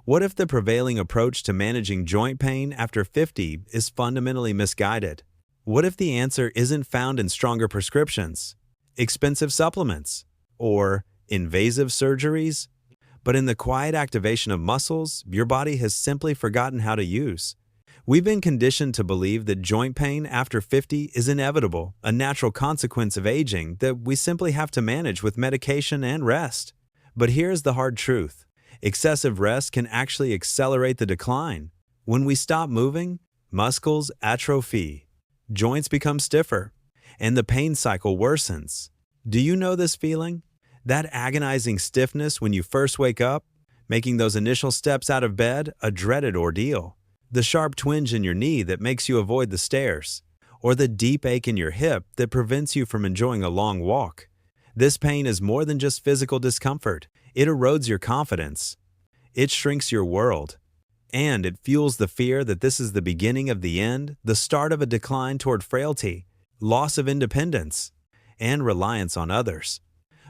What if the prevailing approach to managing joint pain after 50 is fundamentally misguided? What if the answer isn't found in stronger prescriptions, expensive supplements, or invasive surgeries, but in the quiet activation of muscles your body has simply forgotten how to use? We've been conditioned to believe that joint pain after 50 is inevitable, a natural consequence of aging that we simply have to manage with medication and rest. But here's the hard truth. Excessive rest can actually accelerate the decline. When we stop moving, muscles atrophy, joints become stiffer, and the pain cycle worsens. Do you know this feeling? That agonizing stiffness when you first wake up, making those initial steps out of bed a dreaded ordeal. The sharp twinge in your knee that makes you avoid the stairs, or the deep ache in your hip that prevents you from enjoying a long walk. This pain is more than just physical discomfort. It erodes your confidence. It shrinks your world. And it fuels the fear that this is the beginning of the end, the start of a decline toward frailty, loss of independence, and reliance on others.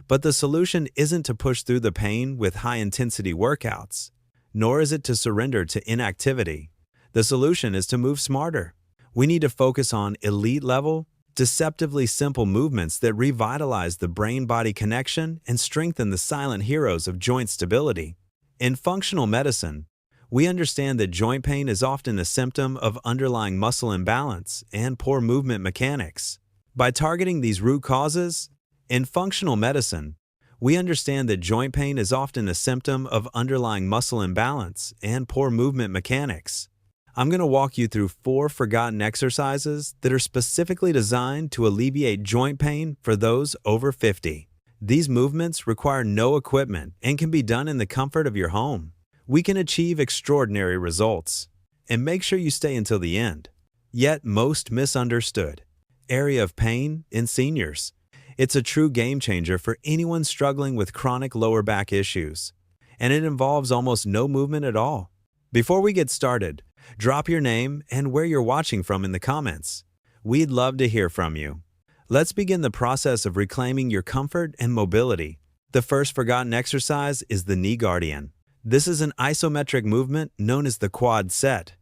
But the solution isn't to push through the pain with high-intensity workouts, nor is it to surrender to inactivity. The solution is to move smarter. We need to focus on elite-level, deceptively simple movements that revitalize the brain-body connection and strengthen the silent heroes of joint stability. In functional medicine, we understand that joint pain is often a symptom of underlying muscle imbalance and poor movement mechanics. By targeting these root causes, in functional medicine, we understand that joint pain is often a symptom of underlying muscle imbalance and poor movement mechanics. I'm going to walk you through 4 forgotten exercises that are specifically designed to alleviate joint pain for those over 50. These movements require no equipment and can be done in the comfort of your home. We can achieve extraordinary results. And make sure you stay until the end. Yet most misunderstood area of pain in seniors. It's a true game changer for anyone struggling with chronic lower back issues. And it involves almost no movement at all. Before we get started, drop your name and where you're watching from in the comments. We'd love to hear from you. Let's begin the process of reclaiming your comfort and mobility. The first forgotten exercise is the knee guardian. This is an isometric movement known as the quad set.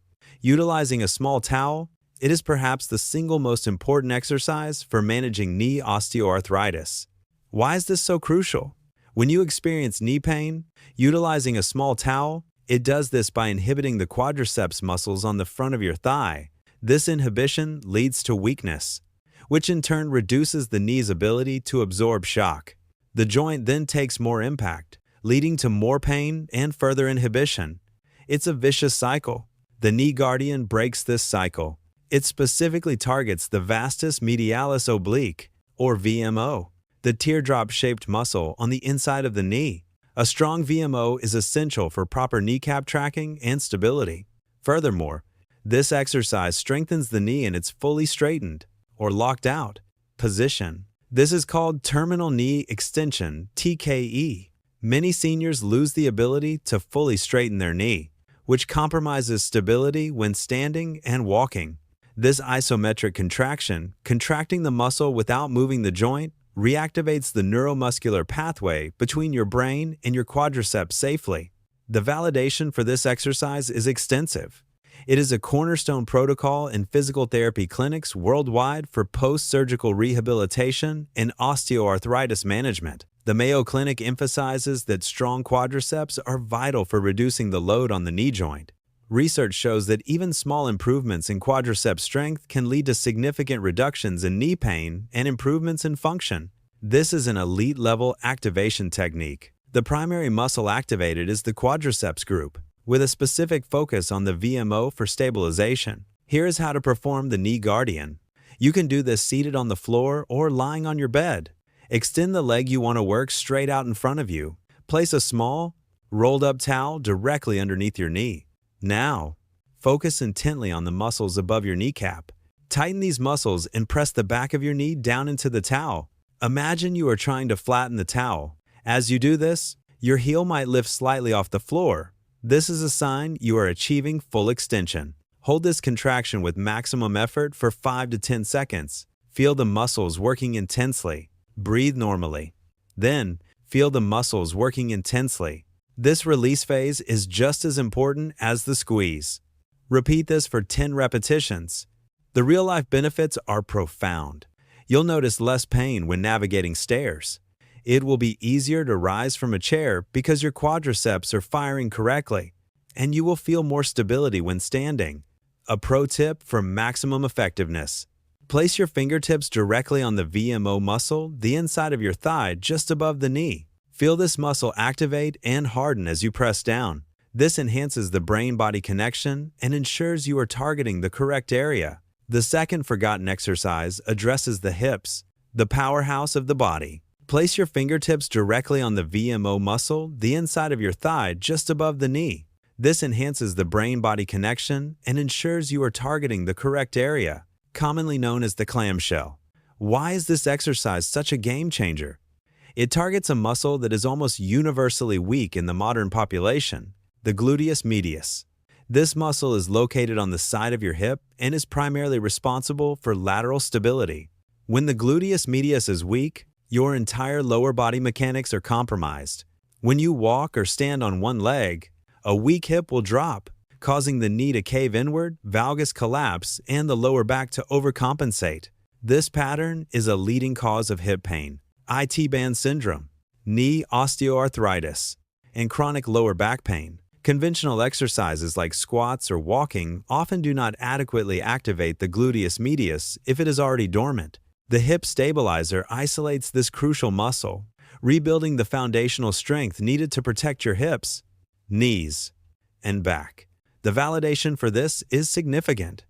Utilizing a small towel, it is perhaps the single most important exercise for managing knee osteoarthritis. Why is this so crucial? When you experience knee pain, utilizing a small towel, it does this by inhibiting the quadriceps muscles on the front of your thigh. This inhibition leads to weakness, which in turn reduces the knee's ability to absorb shock. The joint then takes more impact, leading to more pain and further inhibition. It's a vicious cycle. The knee guardian breaks this cycle. It specifically targets the vastus medialis oblique, or VMO, the teardrop-shaped muscle on the inside of the knee. A strong VMO is essential for proper kneecap tracking and stability. Furthermore, this exercise strengthens the knee in its fully straightened, or locked out, position. This is called terminal knee extension, TKE. Many seniors lose the ability to fully straighten their knee, which compromises stability when standing and walking. This isometric contraction, contracting the muscle without moving the joint, reactivates the neuromuscular pathway between your brain and your quadriceps safely. The validation for this exercise is extensive. It is a cornerstone protocol in physical therapy clinics worldwide for post-surgical rehabilitation and osteoarthritis management. The Mayo Clinic emphasizes that strong quadriceps are vital for reducing the load on the knee joint. Research shows that even small improvements in quadriceps strength can lead to significant reductions in knee pain and improvements in function. This is an elite-level activation technique. The primary muscle activated is the quadriceps group, with a specific focus on the VMO for stabilization. Here is how to perform the knee guardian. You can do this seated on the floor or lying on your bed. Extend the leg you want to work straight out in front of you. Place a small, rolled-up towel directly underneath your knee. Now, focus intently on the muscles above your kneecap. Tighten these muscles and press the back of your knee down into the towel. Imagine you are trying to flatten the towel. As you do this, your heel might lift slightly off the floor. This is a sign you are achieving full extension. Hold this contraction with maximum effort for 5 to 10 seconds. Feel the muscles working intensely. Breathe normally. Then, feel the muscles working intensely. This release phase is just as important as the squeeze. Repeat this for 10 repetitions. The real-life benefits are profound. You'll notice less pain when navigating stairs. It will be easier to rise from a chair because your quadriceps are firing correctly, and you will feel more stability when standing. A pro tip for maximum effectiveness. Place your fingertips directly on the VMO muscle, the inside of your thigh, just above the knee. Feel this muscle activate and harden as you press down. This enhances the brain-body connection and ensures you are targeting the correct area. The second forgotten exercise addresses the hips, the powerhouse of the body. Place your fingertips directly on the VMO muscle, the inside of your thigh, just above the knee. This enhances the brain-body connection and ensures you are targeting the correct area, commonly known as the clamshell. Why is this exercise such a game changer? It targets a muscle that is almost universally weak in the modern population, the gluteus medius. This muscle is located on the side of your hip and is primarily responsible for lateral stability. When the gluteus medius is weak, your entire lower body mechanics are compromised. When you walk or stand on one leg, a weak hip will drop, causing the knee to cave inward, valgus collapse, and the lower back to overcompensate. This pattern is a leading cause of hip pain, IT band syndrome, knee osteoarthritis, and chronic lower back pain. Conventional exercises like squats or walking often do not adequately activate the gluteus medius if it is already dormant. The hip stabilizer isolates this crucial muscle, rebuilding the foundational strength needed to protect your hips, knees, and back. The validation for this is significant.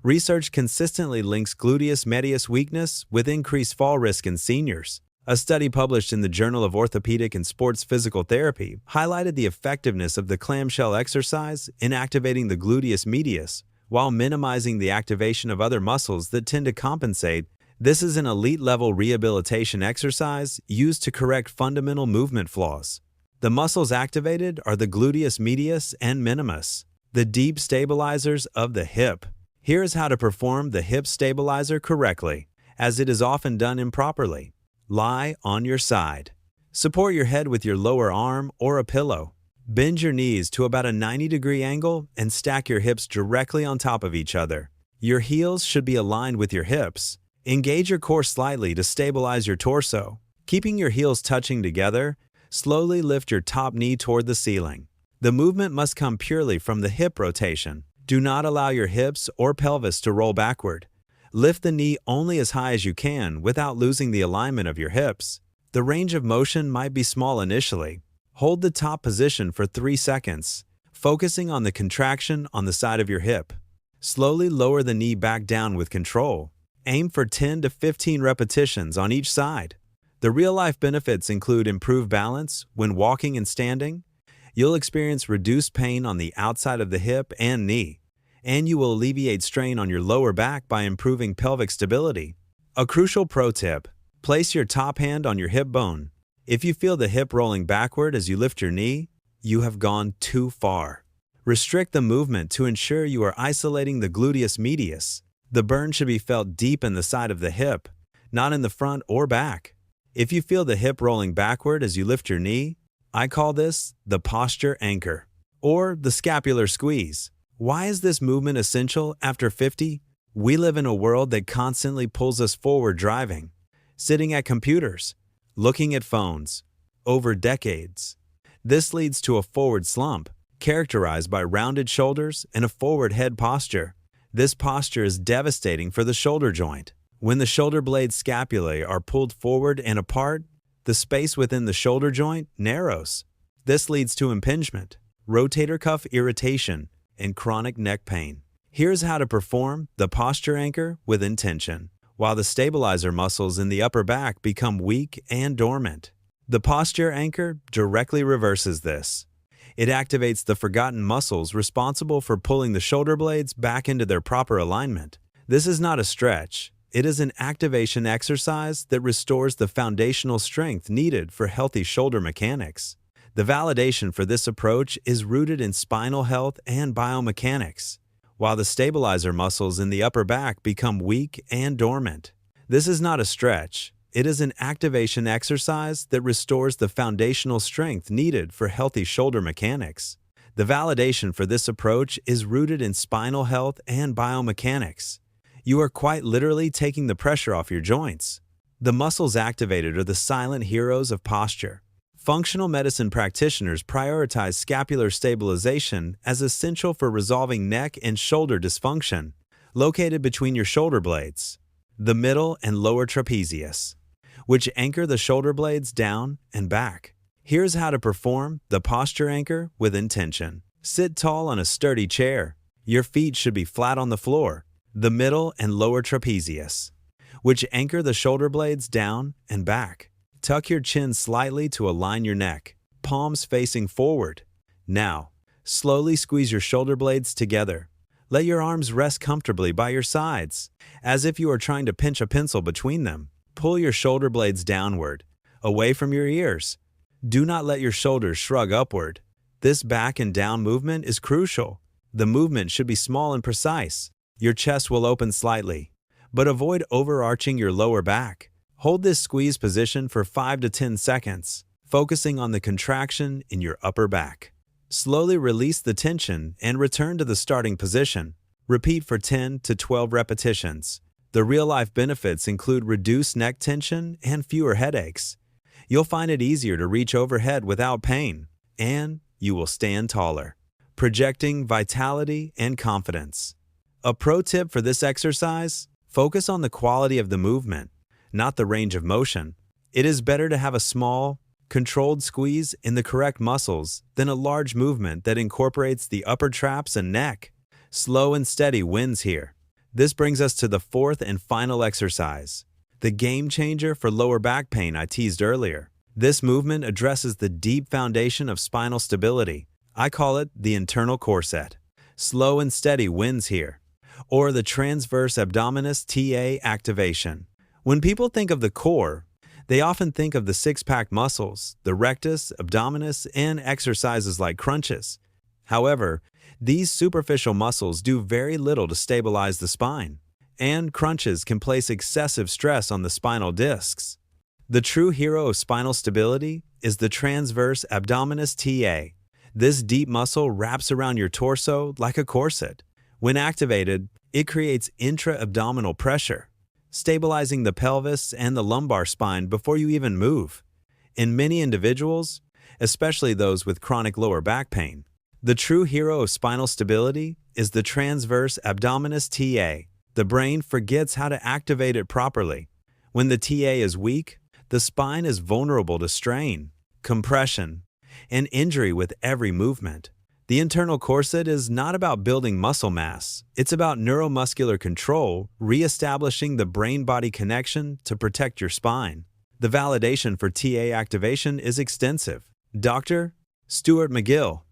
Research consistently links gluteus medius weakness with increased fall risk in seniors. A study published in the Journal of Orthopedic and Sports Physical Therapy highlighted the effectiveness of the clamshell exercise in activating the gluteus medius while minimizing the activation of other muscles that tend to compensate. This is an elite-level rehabilitation exercise used to correct fundamental movement flaws. The muscles activated are the gluteus medius and minimus, the deep stabilizers of the hip. Here is how to perform the hip stabilizer correctly, as it is often done improperly. Lie on your side. Support your head with your lower arm or a pillow. Bend your knees to about a 90-degree angle and stack your hips directly on top of each other. Your heels should be aligned with your hips. Engage your core slightly to stabilize your torso. Keeping your heels touching together, slowly lift your top knee toward the ceiling. The movement must come purely from the hip rotation. Do not allow your hips or pelvis to roll backward. Lift the knee only as high as you can without losing the alignment of your hips. The range of motion might be small initially. Hold the top position for 3 seconds, focusing on the contraction on the side of your hip. Slowly lower the knee back down with control. Aim for 10 to 15 repetitions on each side. The real-life benefits include improved balance when walking and standing. You'll experience reduced pain on the outside of the hip and knee, and you will alleviate strain on your lower back by improving pelvic stability. A crucial pro tip: place your top hand on your hip bone. If you feel the hip rolling backward as you lift your knee, you have gone too far. Restrict the movement to ensure you are isolating the gluteus medius. The burn should be felt deep in the side of the hip, not in the front or back. If you feel the hip rolling backward as you lift your knee, I call this the posture anchor, or the scapular squeeze. Why is this movement essential after 50? We live in a world that constantly pulls us forward driving, sitting at computers, looking at phones, over decades. This leads to a forward slump, characterized by rounded shoulders and a forward head posture. This posture is devastating for the shoulder joint. When the shoulder blade scapulae are pulled forward and apart, the space within the shoulder joint narrows. This leads to impingement, rotator cuff irritation, and chronic neck pain. Here's how to perform the posture anchor with intention, while the stabilizer muscles in the upper back become weak and dormant. The posture anchor directly reverses this. It activates the forgotten muscles responsible for pulling the shoulder blades back into their proper alignment. This is not a stretch. It is an activation exercise that restores the foundational strength needed for healthy shoulder mechanics. The validation for this approach is rooted in spinal health and biomechanics, while the stabilizer muscles in the upper back become weak and dormant. This is not a stretch. It is an activation exercise that restores the foundational strength needed for healthy shoulder mechanics. The validation for this approach is rooted in spinal health and biomechanics. You are quite literally taking the pressure off your joints. The muscles activated are the silent heroes of posture. Functional medicine practitioners prioritize scapular stabilization as essential for resolving neck and shoulder dysfunction, located between your shoulder blades, the middle and lower trapezius, which anchor the shoulder blades down and back. Here's how to perform the posture anchor with intention. Sit tall on a sturdy chair. Your feet should be flat on the floor, the middle and lower trapezius, which anchor the shoulder blades down and back. Tuck your chin slightly to align your neck, palms facing forward. Now, slowly squeeze your shoulder blades together. Let your arms rest comfortably by your sides, as if you are trying to pinch a pencil between them. Pull your shoulder blades downward, away from your ears. Do not let your shoulders shrug upward. This back and down movement is crucial. The movement should be small and precise. Your chest will open slightly, but avoid overarching your lower back. Hold this squeeze position for 5 to 10 seconds, focusing on the contraction in your upper back. Slowly release the tension and return to the starting position. Repeat for 10 to 12 repetitions. The real-life benefits include reduced neck tension and fewer headaches. You'll find it easier to reach overhead without pain, and you will stand taller, projecting vitality and confidence. A pro tip for this exercise: focus on the quality of the movement, not the range of motion. It is better to have a small, controlled squeeze in the correct muscles than a large movement that incorporates the upper traps and neck. Slow and steady wins here. This brings us to the fourth and final exercise, the game changer for lower back pain I teased earlier. This movement addresses the deep foundation of spinal stability. I call it the internal corset. Slow and steady wins here, or the transverse abdominis TA activation. When people think of the core, they often think of the six-pack muscles, the rectus, abdominis, and exercises like crunches. However, these superficial muscles do very little to stabilize the spine, and crunches can place excessive stress on the spinal discs. The true hero of spinal stability is the transverse abdominis TA. This deep muscle wraps around your torso like a corset. When activated, it creates intra-abdominal pressure, stabilizing the pelvis and the lumbar spine before you even move. In many individuals, especially those with chronic lower back pain, the true hero of spinal stability is the transverse abdominis TA. The brain forgets how to activate it properly. When the TA is weak, the spine is vulnerable to strain, compression, and injury with every movement. The internal corset is not about building muscle mass. It's about neuromuscular control, reestablishing the brain-body connection to protect your spine. The validation for TA activation is extensive. Dr. Stuart McGill.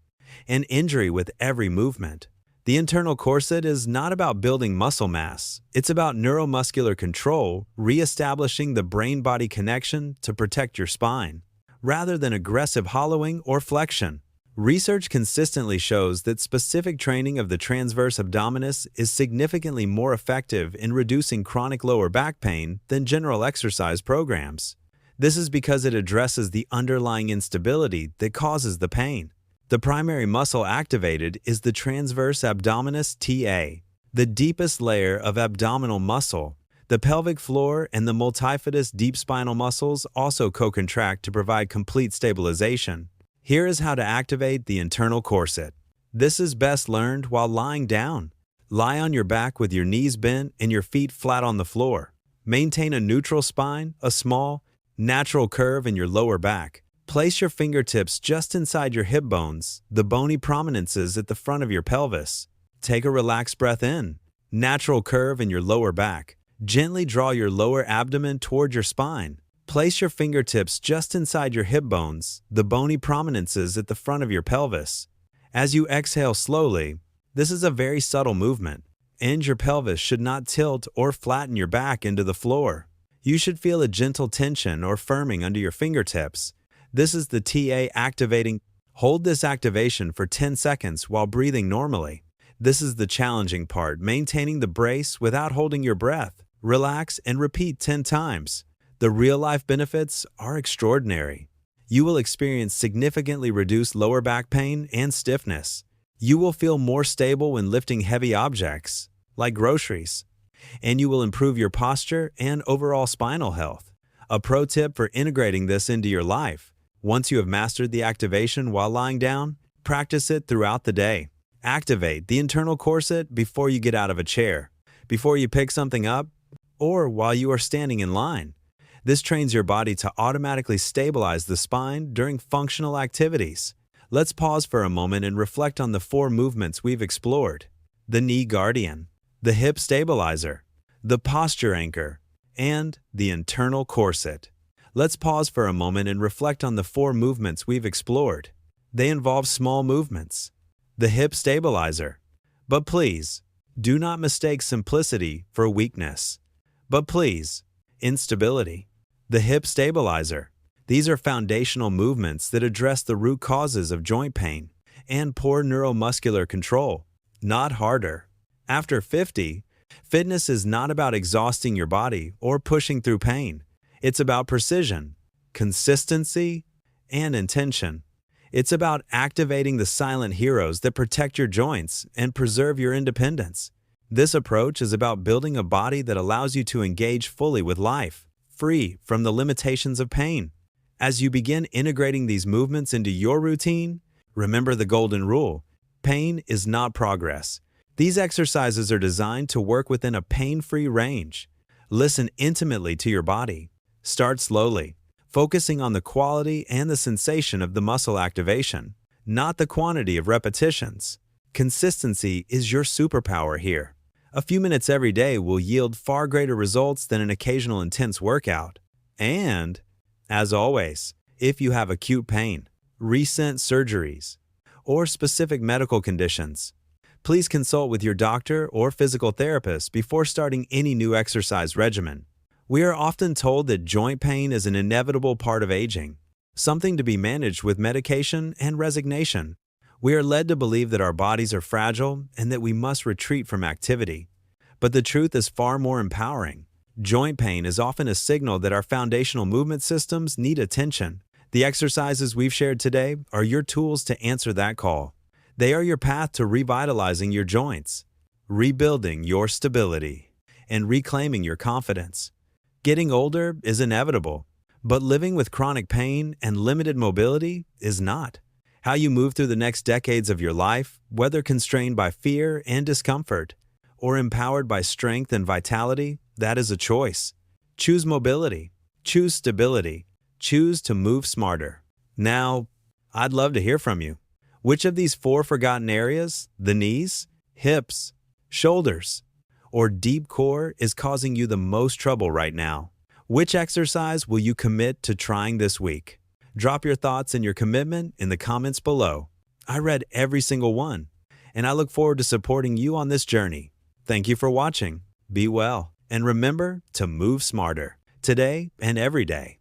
An injury with every movement. The internal corset is not about building muscle mass. It's about neuromuscular control, reestablishing the brain-body connection to protect your spine, rather than aggressive hollowing or flexion. Research consistently shows that specific training of the transverse abdominis is significantly more effective in reducing chronic lower back pain than general exercise programs. This is because it addresses the underlying instability that causes the pain. The primary muscle activated is the transverse abdominis TA, the deepest layer of abdominal muscle. The pelvic floor and the multifidus deep spinal muscles also co-contract to provide complete stabilization. Here is how to activate the internal corset. This is best learned while lying down. Lie on your back with your knees bent and your feet flat on the floor. Maintain a neutral spine, a small, natural curve in your lower back. Place your fingertips just inside your hip bones, the bony prominences at the front of your pelvis. Take a relaxed breath in. Natural curve in your lower back. Gently draw your lower abdomen toward your spine. Place your fingertips just inside your hip bones, the bony prominences at the front of your pelvis. As you exhale slowly, this is a very subtle movement, and your pelvis should not tilt or flatten your back into the floor. You should feel a gentle tension or firming under your fingertips. This is the TA activating. Hold this activation for 10 seconds while breathing normally. This is the challenging part, maintaining the brace without holding your breath. Relax and repeat 10 times. The real-life benefits are extraordinary. You will experience significantly reduced lower back pain and stiffness. You will feel more stable when lifting heavy objects, like groceries, and you will improve your posture and overall spinal health. A pro tip for integrating this into your life: once you have mastered the activation while lying down, practice it throughout the day. Activate the internal corset before you get out of a chair, before you pick something up, or while you are standing in line. This trains your body to automatically stabilize the spine during functional activities. Let's pause for a moment and reflect on the 4 movements we've explored: the knee guardian, the hip stabilizer, the posture anchor, and the internal corset. Let's pause for a moment and reflect on the 4 movements we've explored. They involve small movements. The hip stabilizer. But please, do not mistake simplicity for weakness. But please, instability. The hip stabilizer. These are foundational movements that address the root causes of joint pain and poor neuromuscular control, not harder. After 50, fitness is not about exhausting your body or pushing through pain. It's about precision, consistency, and intention. It's about activating the silent heroes that protect your joints and preserve your independence. This approach is about building a body that allows you to engage fully with life, free from the limitations of pain. As you begin integrating these movements into your routine, remember the golden rule: pain is not progress. These exercises are designed to work within a pain-free range. Listen intimately to your body. Start slowly, focusing on the quality and the sensation of the muscle activation, not the quantity of repetitions. Consistency is your superpower here. A few minutes every day will yield far greater results than an occasional intense workout. And, as always, if you have acute pain, recent surgeries, or specific medical conditions, please consult with your doctor or physical therapist before starting any new exercise regimen. We are often told that joint pain is an inevitable part of aging, something to be managed with medication and resignation. We are led to believe that our bodies are fragile and that we must retreat from activity. But the truth is far more empowering. Joint pain is often a signal that our foundational movement systems need attention. The exercises we've shared today are your tools to answer that call. They are your path to revitalizing your joints, rebuilding your stability, and reclaiming your confidence. Getting older is inevitable, but living with chronic pain and limited mobility is not. How you move through the next decades of your life, whether constrained by fear and discomfort, or empowered by strength and vitality, that is a choice. Choose mobility. Choose stability. Choose to move smarter. Now, I'd love to hear from you. Which of these 4 forgotten areas, the knees, hips, shoulders, or deep core, is causing you the most trouble right now? Which exercise will you commit to trying this week? Drop your thoughts and your commitment in the comments below. I read every single one, and I look forward to supporting you on this journey. Thank you for watching. Be well, and remember to move smarter, today and every day.